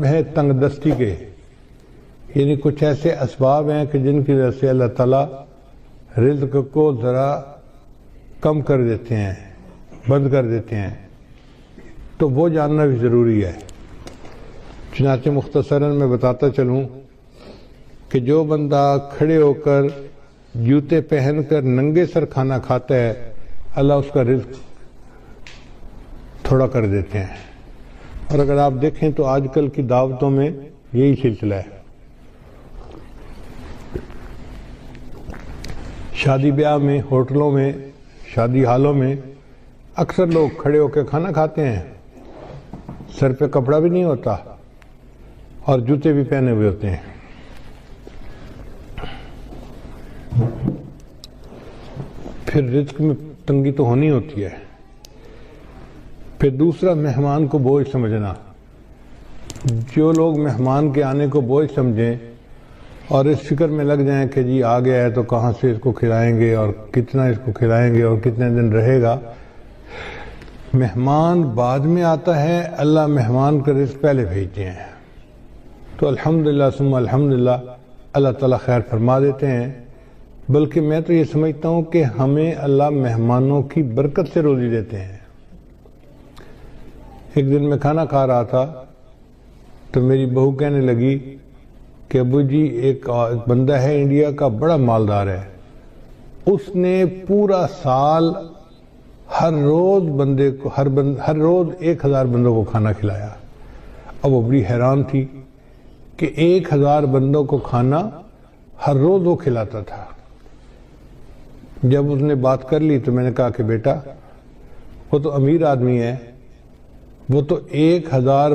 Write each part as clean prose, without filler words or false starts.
ہے تنگ دستی کے، یعنی کچھ ایسے اسباب ہیں کہ جن کی وجہ سے اللہ تعالیٰ رزق کو ذرا کم کر دیتے ہیں، بند کر دیتے ہیں، تو وہ جاننا بھی ضروری ہے۔ چنانچہ مختصراً میں بتاتا چلوں کہ جو بندہ کھڑے ہو کر جوتے پہن کر ننگے سر کھانا کھاتا ہے، اللہ اس کا رزق تھوڑا کر دیتے ہیں۔ اور اگر آپ دیکھیں تو آج کل کی دعوتوں میں یہی سلسلہ ہے۔ شادی بیاہ میں، ہوٹلوں میں، شادی ہالوں میں اکثر لوگ کھڑے ہو کے کھانا کھاتے ہیں، سر پہ کپڑا بھی نہیں ہوتا اور جوتے بھی پہنے ہوئے ہوتے ہیں۔ پھر رزق میں تنگی تو ہونی ہوتی ہے۔ پھر دوسرا، مہمان کو بوجھ سمجھنا۔ جو لوگ مہمان کے آنے کو بوجھ سمجھیں اور اس فکر میں لگ جائیں کہ جی آ گیا ہے تو کہاں سے اس کو کھلائیں گے اور کتنا اس کو کھلائیں گے اور کتنے دن رہے گا، مہمان بعد میں آتا ہے، اللہ مہمان کا رزق پہلے بھیجتے ہیں، تو الحمدللہ ثم الحمدللہ اللہ تعالیٰ خیر فرما دیتے ہیں۔ بلکہ میں تو یہ سمجھتا ہوں کہ ہمیں اللہ مہمانوں کی برکت سے روزی دیتے ہیں۔ ایک دن میں کھانا کھا رہا تھا تو میری بہو کہنے لگی کہ ابو جی ایک بندہ ہے انڈیا کا، بڑا مالدار ہے، اس نے پورا سال ہر روز بندے کو ہر روز 1000 بندوں کو کھانا کھلایا۔ اب وہ بڑی حیران تھی کہ 1000 بندوں کو کھانا ہر روز وہ کھلاتا تھا۔ جب اس نے بات کر لی تو میں نے کہا کہ بیٹا وہ تو امیر آدمی ہے، وہ تو 1000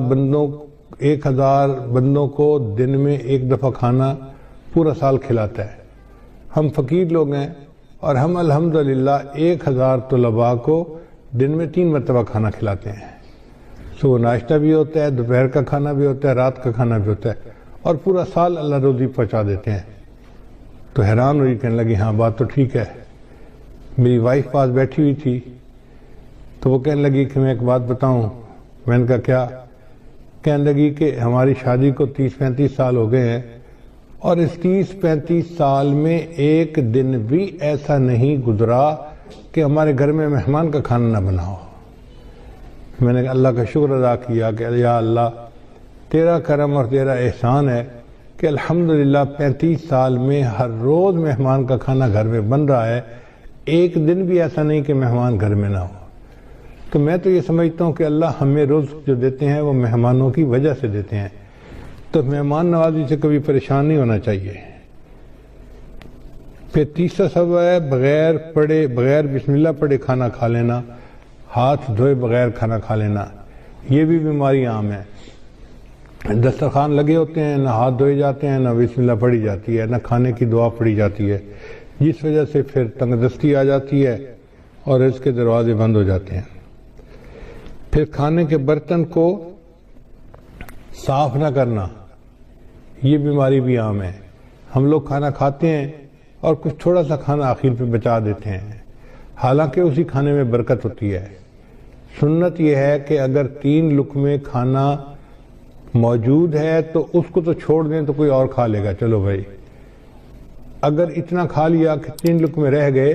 بندوں کو دن میں ایک دفعہ کھانا پورا سال کھلاتا ہے۔ ہم فقیر لوگ ہیں اور ہم الحمدللہ 1000 طلباء کو دن میں 3 مرتبہ کھانا کھلاتے ہیں۔ صبح ناشتہ بھی ہوتا ہے، دوپہر کا کھانا بھی ہوتا ہے، رات کا کھانا بھی ہوتا ہے، اور پورا سال اللہ روزی پہنچا دیتے ہیں۔ تو حیران ہوئی، کہنے لگی ہاں بات تو ٹھیک ہے۔ میری وائف پاس بیٹھی ہوئی تھی تو وہ کہنے لگی کہ میں ایک بات بتاؤں۔ میں نے کہا کیا؟ کہنے لگی کہ ہماری شادی کو 30-35 سال ہو گئے ہیں اور اس 30-35 سال میں ایک دن بھی ایسا نہیں گزرا کہ ہمارے گھر میں مہمان کا کھانا نہ بنا ہو۔ میں نے اللہ کا شکر ادا کیا کہ یا اللہ تیرا کرم اور تیرا احسان ہے کہ الحمدللہ 35 سال میں ہر روز مہمان کا کھانا گھر میں بن رہا ہے، ایک دن بھی ایسا نہیں کہ مہمان گھر میں نہ ہو۔ تو میں تو یہ سمجھتا ہوں کہ اللہ ہمیں رزق جو دیتے ہیں وہ مہمانوں کی وجہ سے دیتے ہیں، تو مہمان نوازی سے کبھی پریشان نہیں ہونا چاہیے۔ پھر تیسرا سبب ہے بغیر بسم اللہ پڑھے کھانا کھا لینا، ہاتھ دھوئے بغیر کھانا کھا لینا۔ یہ بھی بیماری عام ہے۔ دسترخوان لگے ہوتے ہیں، نہ ہاتھ دھوئے جاتے ہیں، نہ بسم اللہ پڑھی جاتی ہے، نہ کھانے کی دعا پڑھی جاتی ہے، جس وجہ سے پھر تنگ دستی آ جاتی ہے اور اس کے دروازے بند ہو جاتے ہیں۔ پھر کھانے کے برتن کو صاف نہ کرنا، یہ بیماری بھی عام ہے۔ ہم لوگ کھانا کھاتے ہیں اور کچھ تھوڑا سا کھانا آخر پہ بچا دیتے ہیں، حالانکہ اسی کھانے میں برکت ہوتی ہے۔ سنت یہ ہے کہ اگر 3 لقمے کھانا موجود ہے تو اس کو تو چھوڑ دیں تو کوئی اور کھا لے گا، چلو بھائی۔ اگر اتنا کھا لیا کہ 3 لقمے رہ گئے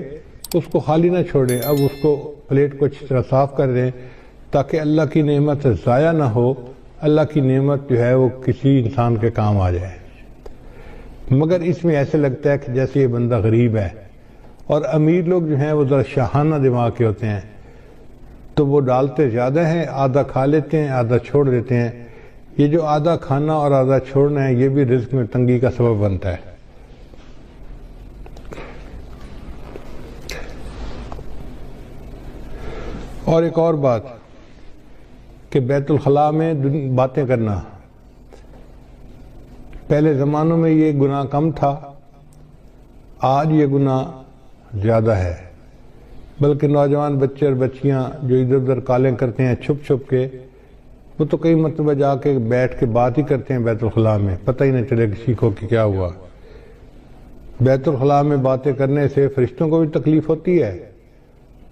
اس کو خالی نہ چھوڑیں، اب اس کو پلیٹ کو اچھی طرح صاف کر دیں تاکہ اللہ کی نعمت ضائع نہ ہو، اللہ کی نعمت جو ہے وہ کسی انسان کے کام آ جائے۔ مگر اس میں ایسے لگتا ہے کہ جیسے یہ بندہ غریب ہے، اور امیر لوگ جو ہیں وہ ذرا شاہانہ دماغ کے ہوتے ہیں، تو وہ ڈالتے زیادہ ہیں، آدھا کھا لیتے ہیں، آدھا چھوڑ دیتے ہیں۔ یہ جو آدھا کھانا اور آدھا چھوڑنا ہے یہ بھی رزق میں تنگی کا سبب بنتا ہے۔ اور ایک اور بات کہ بیت الخلاء میں باتیں کرنا، پہلے زمانوں میں یہ گناہ کم تھا، آج یہ گناہ زیادہ ہے۔ بلکہ نوجوان بچے اور بچیاں جو ادھر ادھر کالیں کرتے ہیں چھپ چھپ کے، وہ تو کئی مرتبہ جا کے بیٹھ کے بات ہی کرتے ہیں بیت الخلاء میں، پتہ ہی نہیں چلے کسی کو کہ کیا ہوا۔ بیت الخلاء میں باتیں کرنے سے فرشتوں کو بھی تکلیف ہوتی ہے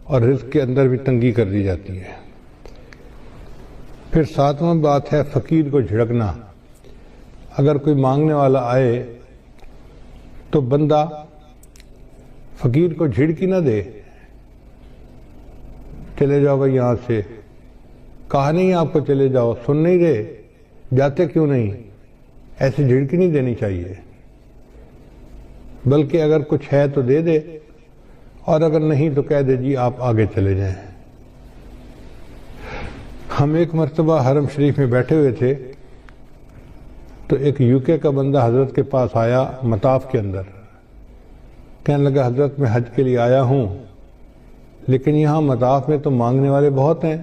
اور رزق کے اندر بھی تنگی کر دی جاتی ہے۔ پھر 7واں بات ہے فقیر کو جھڑکنا۔ اگر کوئی مانگنے والا آئے تو بندہ فقیر کو جھڑکی نہ دے، چلے جاؤ بھائی یہاں سے، کہا نہیں آپ کو چلے جاؤ، سن نہیں رہے، جاتے کیوں نہیں، ایسے جھڑکی نہیں دینی چاہیے، بلکہ اگر کچھ ہے تو دے دے، اور اگر نہیں تو کہہ دے جی آپ آگے چلے جائیں۔ ہم ایک مرتبہ حرم شریف میں بیٹھے ہوئے تھے تو ایک یو کے کا بندہ حضرت کے پاس آیا مطاف کے اندر، کہنے لگا حضرت میں حج کے لیے آیا ہوں، لیکن یہاں مطاف میں تو مانگنے والے بہت ہیں،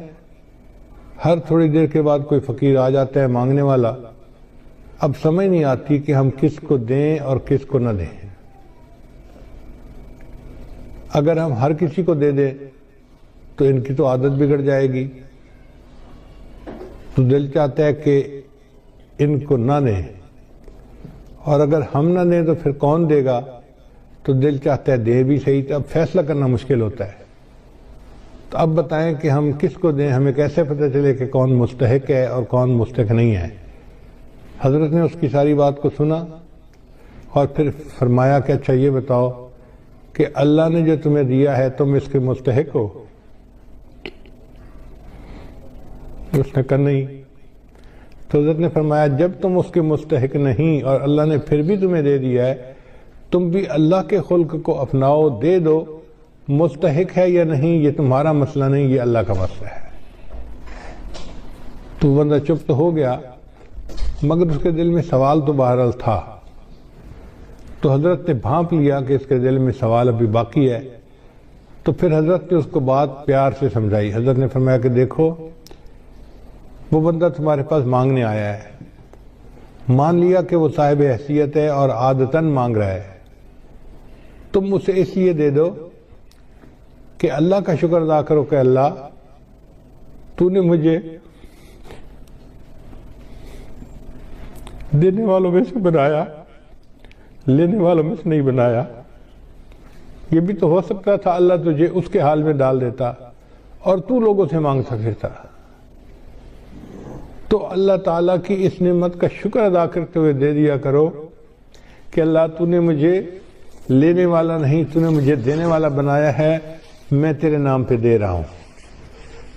ہر تھوڑی دیر کے بعد کوئی فقیر آ جاتا ہے مانگنے والا، اب سمجھ نہیں آتی کہ ہم کس کو دیں اور کس کو نہ دیں۔ اگر ہم ہر کسی کو دے دیں تو ان کی تو عادت بگڑ جائے گی، تو دل چاہتا ہے کہ ان کو نہ دیں، اور اگر ہم نہ دیں تو پھر کون دے گا، تو دل چاہتا ہے دے بھی صحیح، تو اب فیصلہ کرنا مشکل ہوتا ہے۔ تو اب بتائیں کہ ہم کس کو دیں، ہمیں کیسے پتہ چلے کہ کون مستحق ہے اور کون مستحق نہیں ہے؟ حضرت نے اس کی ساری بات کو سنا اور پھر فرمایا کہ اچھا یہ بتاؤ کہ اللہ نے جو تمہیں دیا ہے تم اس کے مستحق ہو؟ اس نے کہا نہیں۔ تو حضرت نے فرمایا جب تم اس کے مستحق نہیں اور اللہ نے پھر بھی تمہیں دے دیا ہے، تم بھی اللہ کے خلق کو اپناؤ، دے دو، مستحق ہے یا نہیں یہ تمہارا مسئلہ نہیں، یہ اللہ کا مسئلہ ہے۔ تو بندہ چپ تو ہو گیا، مگر اس کے دل میں سوال تو بہرحال تھا، تو حضرت نے بھانپ لیا کہ اس کے دل میں سوال ابھی باقی ہے، تو پھر حضرت نے اس کو بات پیار سے سمجھائی۔ حضرت نے فرمایا کہ دیکھو وہ بندہ تمہارے پاس مانگنے آیا ہے، مان لیا کہ وہ صاحب حیثیت ہے اور عادتاً مانگ رہا ہے، تم اسے اس لیے دے دو کہ اللہ کا شکر ادا کرو کہ اللہ تو نے مجھے دینے والوں میں سے بنایا، لینے والوں میں سے نہیں بنایا۔ یہ بھی تو ہو سکتا تھا اللہ تجھے اس کے حال میں ڈال دیتا اور تو لوگوں سے مانگتا پھرتا۔ تو اللہ تعالیٰ کی اس نعمت کا شکر ادا کرتے ہوئے دے دیا کرو کہ اللہ تو نے مجھے لینے والا نہیں، تو نے مجھے دینے والا بنایا ہے، میں تیرے نام پہ دے رہا ہوں۔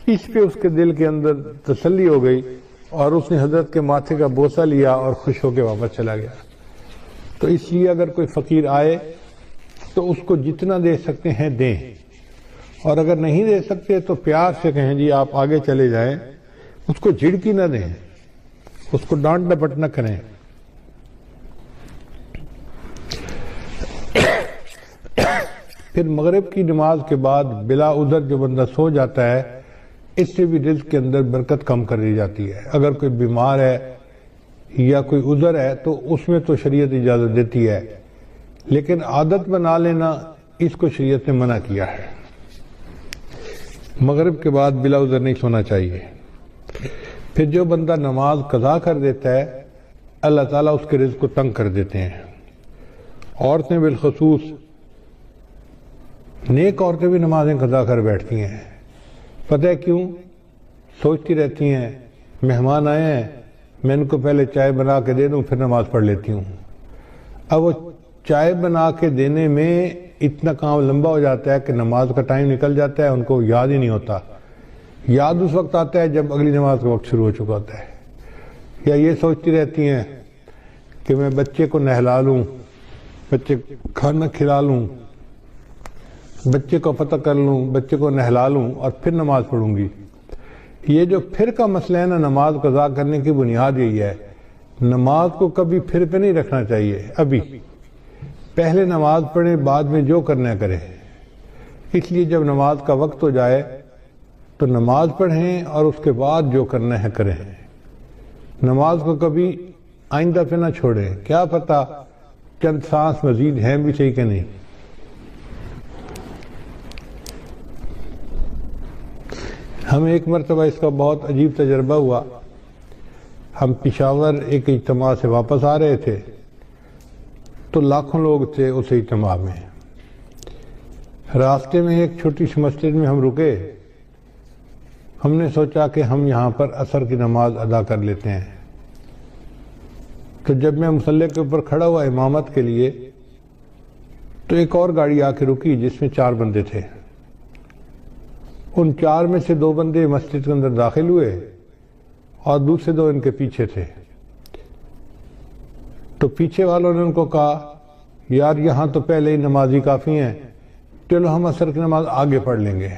اس پہ اس کے دل کے اندر تسلی ہو گئی اور اس نے حضرت کے ماتھے کا بوسہ لیا اور خوش ہو کے واپس چلا گیا۔ تو اس لیے اگر کوئی فقیر آئے تو اس کو جتنا دے سکتے ہیں دیں، اور اگر نہیں دے سکتے تو پیار سے کہیں جی آپ آگے چلے جائیں، اس کو جھڑکی نہ دیں، اس کو ڈانٹ ڈپٹ نہ کریں۔ پھر مغرب کی نماز کے بعد بلا عذر جو بندہ سو جاتا ہے، اس سے بھی رزق کے اندر برکت کم کر دی جاتی ہے۔ اگر کوئی بیمار ہے یا کوئی عذر ہے تو اس میں تو شریعت اجازت دیتی ہے، لیکن عادت بنا لینا اس کو شریعت نے منع کیا ہے۔ مغرب کے بعد بلا عذر نہیں سونا چاہیے۔ پھر جو بندہ نماز قضا کر دیتا ہے اللہ تعالیٰ اس کے رزق کو تنگ کر دیتے ہیں۔ عورتیں بالخصوص، نیک عورتیں بھی نمازیں قضا کر بیٹھتی ہیں، پتہ ہے کیوں؟ سوچتی رہتی ہیں مہمان آئے ہیں، میں ان کو پہلے چائے بنا کے دے دوں پھر نماز پڑھ لیتی ہوں۔ اب وہ چائے بنا کے دینے میں اتنا کام لمبا ہو جاتا ہے کہ نماز کا ٹائم نکل جاتا ہے، ان کو یاد ہی نہیں ہوتا۔ یاد اس وقت آتا ہے جب اگلی نماز کا وقت شروع ہو چکا ہوتا ہے۔ یا یہ سوچتی رہتی ہیں کہ میں بچے کو نہلا لوں، بچے کھانا کھلا لوں، بچے کو پتہ کر لوں، بچے کو نہلا لوں اور پھر نماز پڑھوں گی۔ یہ جو پھر کا مسئلہ ہے نا، نماز قضا کرنے کی بنیاد یہی ہے، نماز کو کبھی پھر پہ نہیں رکھنا چاہیے۔ ابھی پہلے نماز پڑھیں، بعد میں جو کرنا کرے۔ اس لیے جب نماز کا وقت ہو جائے تو نماز پڑھیں اور اس کے بعد جو کرنا ہے کریں۔ نماز کو کبھی آئندہ پہ نہ چھوڑیں، کیا پتہ چند سانس مزید ہیں بھی صحیح کہ نہیں۔ ہمیں ایک مرتبہ اس کا بہت عجیب تجربہ ہوا۔ ہم پشاور ایک اجتماع سے واپس آ رہے تھے تو لاکھوں لوگ تھے اس اجتماع میں۔ راستے میں ایک چھوٹی سی مسجد میں ہم رکے، ہم نے سوچا کہ ہم یہاں پر عصر کی نماز ادا کر لیتے ہیں۔ تو جب میں مصلی کے اوپر کھڑا ہوا امامت کے لیے تو ایک اور گاڑی آ کے رکی جس میں 4 بندے تھے. ان 4 میں سے 2 بندے مسجد کے اندر داخل ہوئے اور دوسرے 2 ان کے پیچھے تھے. تو پیچھے والوں نے ان کو کہا یار یہاں تو پہلے ہی نمازی کافی ہیں، چلو ہم عصر کی نماز آگے پڑھ لیں گے.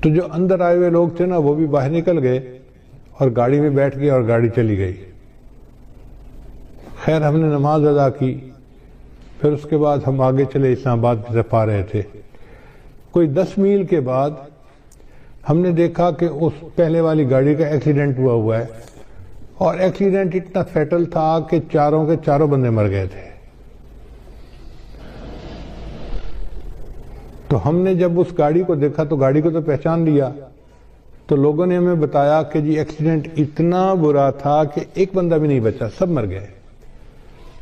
تو جو اندر آئے ہوئے لوگ تھے نا وہ بھی باہر نکل گئے اور گاڑی میں بیٹھ گئے اور گاڑی چلی گئی. خیر ہم نے نماز ادا کی. پھر اس کے بعد ہم آگے چلے اسلام آباد کی طرف آ رہے تھے. کوئی 10 میل کے بعد ہم نے دیکھا کہ اس پہلے والی گاڑی کا ایکسیڈنٹ ہوا ہے اور ایکسیڈنٹ اتنا فیٹل تھا کہ چاروں کے چاروں بندے مر گئے تھے. تو ہم نے جب اس گاڑی کو دیکھا تو گاڑی کو تو پہچان لیا. تو لوگوں نے ہمیں بتایا کہ جی ایکسیڈنٹ اتنا برا تھا کہ ایک بندہ بھی نہیں بچا، سب مر گئے.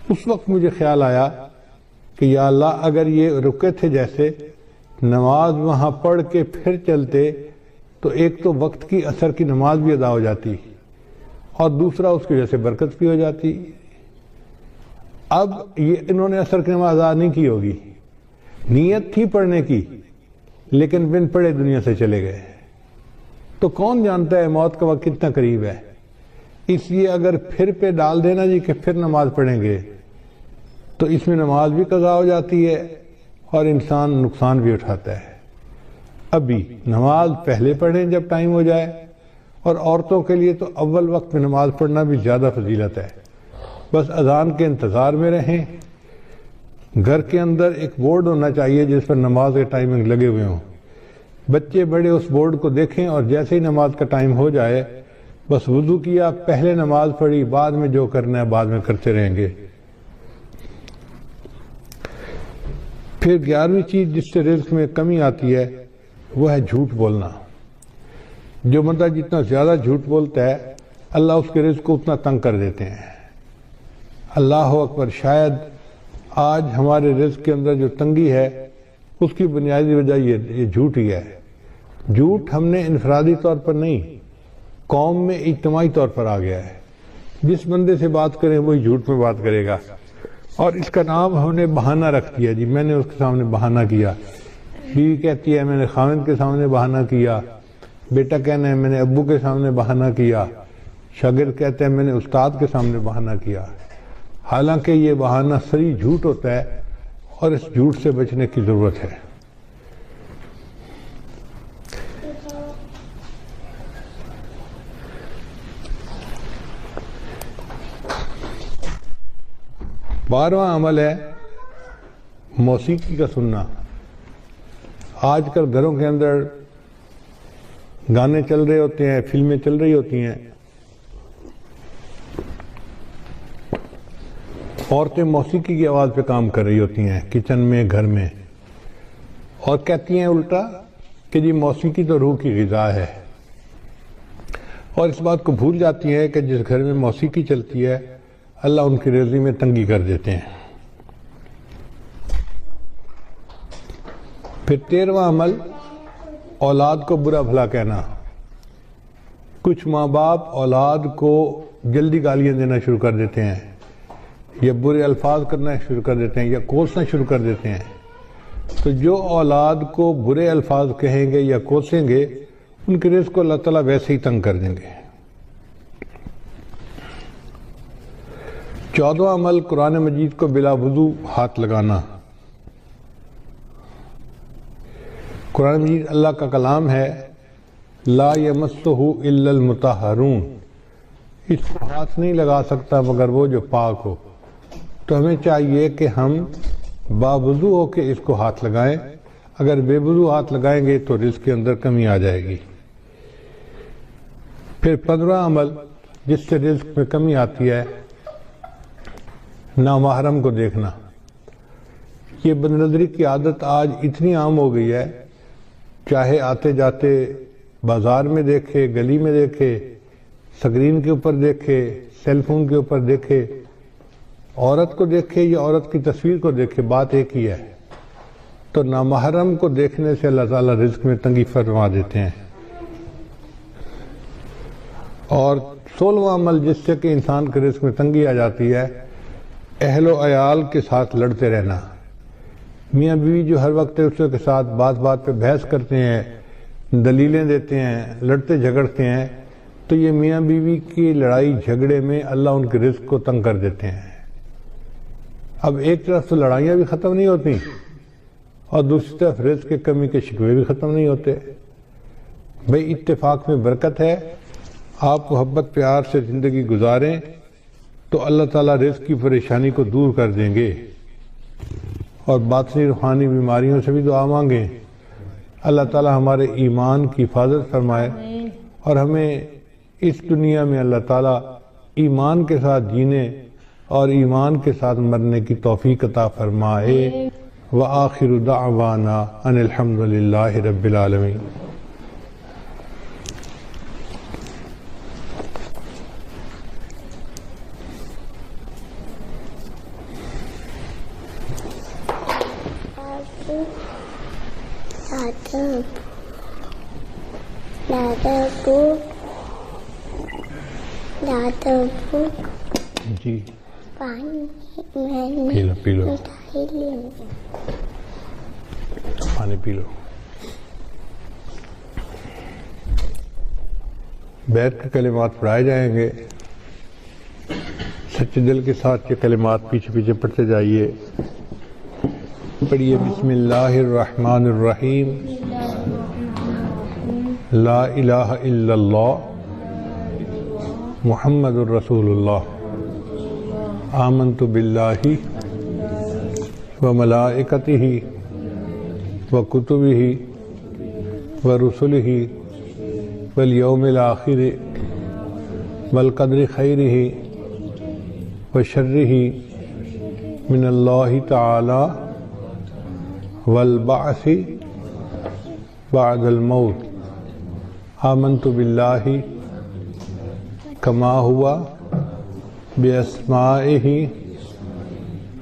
اس وقت مجھے خیال آیا کہ یا اللہ اگر یہ رکے تھے جیسے نماز وہاں پڑھ کے پھر چلتے تو ایک تو وقت کی عصر کی نماز بھی ادا ہو جاتی اور دوسرا اس کی وجہ سے برکت بھی ہو جاتی. اب یہ انہوں نے عصر کی نماز ادا نہیں کی ہوگی، نیت تھی پڑھنے کی لیکن بن پڑھے دنیا سے چلے گئے. تو کون جانتا ہے موت کا وقت کتنا قریب ہے. اس لیے اگر پھر پہ ڈال دینا جی کہ پھر نماز پڑھیں گے تو اس میں نماز بھی قضا ہو جاتی ہے اور انسان نقصان بھی اٹھاتا ہے. ابھی نماز پہلے پڑھیں جب ٹائم ہو جائے. اور عورتوں کے لیے تو اول وقت میں نماز پڑھنا بھی زیادہ فضیلت ہے. بس اذان کے انتظار میں رہیں. گھر کے اندر ایک بورڈ ہونا چاہیے جس پر نماز کے ٹائمنگ لگے ہوئے ہوں. بچے بڑے اس بورڈ کو دیکھیں اور جیسے ہی نماز کا ٹائم ہو جائے بس وضو کیا، پہلے نماز پڑھی، بعد میں جو کرنا ہے بعد میں کرتے رہیں گے. پھر 11ویں چیز جس سے رزق میں کمی آتی ہے وہ ہے جھوٹ بولنا. جو بندہ جتنا زیادہ جھوٹ بولتا ہے اللہ اس کے رزق کو اتنا تنگ کر دیتے ہیں. اللہ اکبر. شاید آج ہمارے رزق کے اندر جو تنگی ہے اس کی بنیادی وجہ یہ جھوٹ ہی ہے. جھوٹ ہم نے انفرادی طور پر نہیں، قوم میں اجتماعی طور پر آ گیا ہے. جس بندے سے بات کریں وہی جھوٹ میں بات کرے گا اور اس کا نام ہم نے بہانہ رکھ دیا. جی میں نے اس کے سامنے بہانہ کیا. بیوی کہتی ہے میں نے خاوند کے سامنے بہانہ کیا. بیٹا کہنا ہے میں نے ابو کے سامنے بہانہ کیا. شاگرد کہتے ہیں میں نے استاد کے سامنے بہانہ کیا. حالانکہ یہ بہانہ صریح جھوٹ ہوتا ہے اور اس جھوٹ سے بچنے کی ضرورت ہے. بارہواں عمل ہے موسیقی کا سننا. آج کل گھروں کے اندر گانے چل رہے ہوتے ہیں، فلمیں چل رہی ہوتی ہیں. عورتیں موسیقی کی آواز پہ کام کر رہی ہوتی ہیں کچن میں، گھر میں، اور کہتی ہیں الٹا کہ جی موسیقی تو روح کی غذا ہے. اور اس بات کو بھول جاتی ہیں کہ جس گھر میں موسیقی چلتی ہے اللہ ان کی رزق میں تنگی کر دیتے ہیں. پھر 13واں عمل اولاد کو برا بھلا کہنا. کچھ ماں باپ اولاد کو جلدی گالیاں دینا شروع کر دیتے ہیں یا برے الفاظ کرنا شروع کر دیتے ہیں یا کوسنا شروع کر دیتے ہیں. تو جو اولاد کو برے الفاظ کہیں گے یا کوسیں گے ان کے رزق کو اللہ تعالیٰ ویسے ہی تنگ کر دیں گے. 14واں عمل قرآن مجید کو بلا وضو ہاتھ لگانا. قرآن مجید اللہ کا کلام ہے، لا یمسہ الا المطہرون. اس کو ہاتھ نہیں لگا سکتا مگر وہ جو پاک ہو. تو ہمیں چاہیے کہ ہم باوضو ہو کے اس کو ہاتھ لگائیں. اگر بے وضو ہاتھ لگائیں گے تو رزق کے اندر کمی آ جائے گی. پھر 15واں عمل جس سے رزق میں کمی آتی ہے نامحرم کو دیکھنا. یہ بدنظری کی عادت آج اتنی عام ہو گئی ہے، چاہے آتے جاتے بازار میں دیکھے، گلی میں دیکھے، سکرین کے اوپر دیکھے، سیل فون کے اوپر دیکھے، عورت کو دیکھے یا عورت کی تصویر کو دیکھے، بات ایک ہی ہے. تو نامحرم کو دیکھنے سے اللہ تعالیٰ رزق میں تنگی فرما دیتے ہیں. اور 16واں عمل جس سے کہ انسان کے رزق میں تنگی آ جاتی ہے، اہل و عیال کے ساتھ لڑتے رہنا۔ میاں بیوی جو ہر وقت دوسرے کے ساتھ بات بات پہ بحث کرتے ہیں، دلیلیں دیتے ہیں، لڑتے جھگڑتے ہیں، تو یہ میاں بیوی کی لڑائی جھگڑے میں اللہ ان کے رزق کو تنگ کر دیتے ہیں۔ اب ایک طرف تو لڑائیاں بھی ختم نہیں ہوتی اور دوسری طرف رزق کی کمی کے شکوے بھی ختم نہیں ہوتے۔ بھئی اتفاق میں برکت ہے، آپ محبت پیار سے زندگی گزاریں تو اللہ تعالیٰ رزق کی پریشانی کو دور کر دیں گے، اور باطنی روحانی بیماریوں سے بھی دعا مانگیں۔ اللہ تعالیٰ ہمارے ایمان کی حفاظت فرمائے اور ہمیں اس دنیا میں اللہ تعالیٰ ایمان کے ساتھ جینے اور ایمان کے ساتھ مرنے کی توفیق عطا فرمائے۔ وآخر دعوانا ان الحمد للہ رب العالمین۔ جی پی لو پانی پی لو۔ بیٹھ کے کلمات پڑھائے جائیں گے، سچے دل کے ساتھ یہ کلمات پیچھے پیچھے پڑھتے جائیے۔ پڑھیے بسم اللہ الرحمن الرحیم۔ لا الہ الا اللہ محمد الرسول اللہ۔ آمنت باللہ وملائکتہ وکتبہ ورسلہ والیوم الآخر والقدر خیرہ وشرہ من اللہ تعالی والبعث بعد الموت۔ آمنت باللہ کما ہوا باسمائہ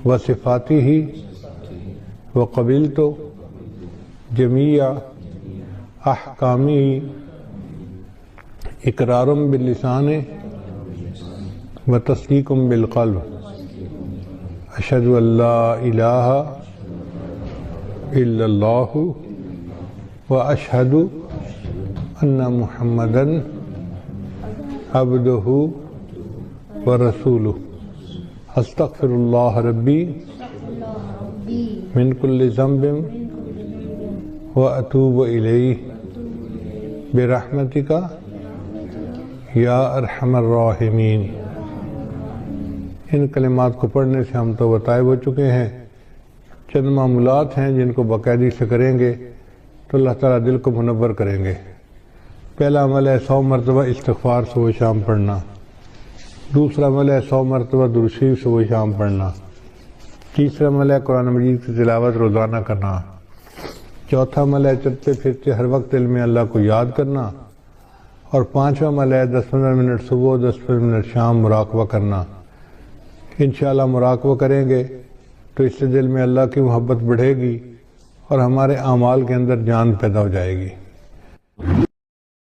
وصفاتہ وقبلت جمیع احکامہ اقرار باللسان وتصدیق بالقلب۔ اشہد ان لا الہ الا اللہ واشہد ان محمدا عبدہ ورسولہ۔ استغفر اللہ ربی من کل ذنب واتوب الیہ برحمتک یا ارحم الراحمین۔ ان کلمات کو پڑھنے سے ہم تو بتائے ہو چکے ہیں، چند معمولات ہیں جن کو باقاعدگی سے کریں گے تو اللہ تعالیٰ دل کو منور کریں گے۔ پہلا عمل ہے 100 مرتبہ استغفار صبح شام پڑھنا، دوسرا عمل ہے 100 مرتبہ درود شریف صبح شام پڑھنا، تیسرا عمل ہے قرآن مجید کی تلاوت روزانہ کرنا، چوتھا عمل ہے چلتے پھرتے ہر وقت علم اللہ کو یاد کرنا، اور پانچواں عمل ہے 10-15 منٹ صبح 10-15 منٹ شام مراقبہ کرنا۔ انشاءاللہ مراقبہ کریں گے تو اس سے دل میں اللہ کی محبت بڑھے گی اور ہمارے اعمال کے اندر جان پیدا ہو جائے گی۔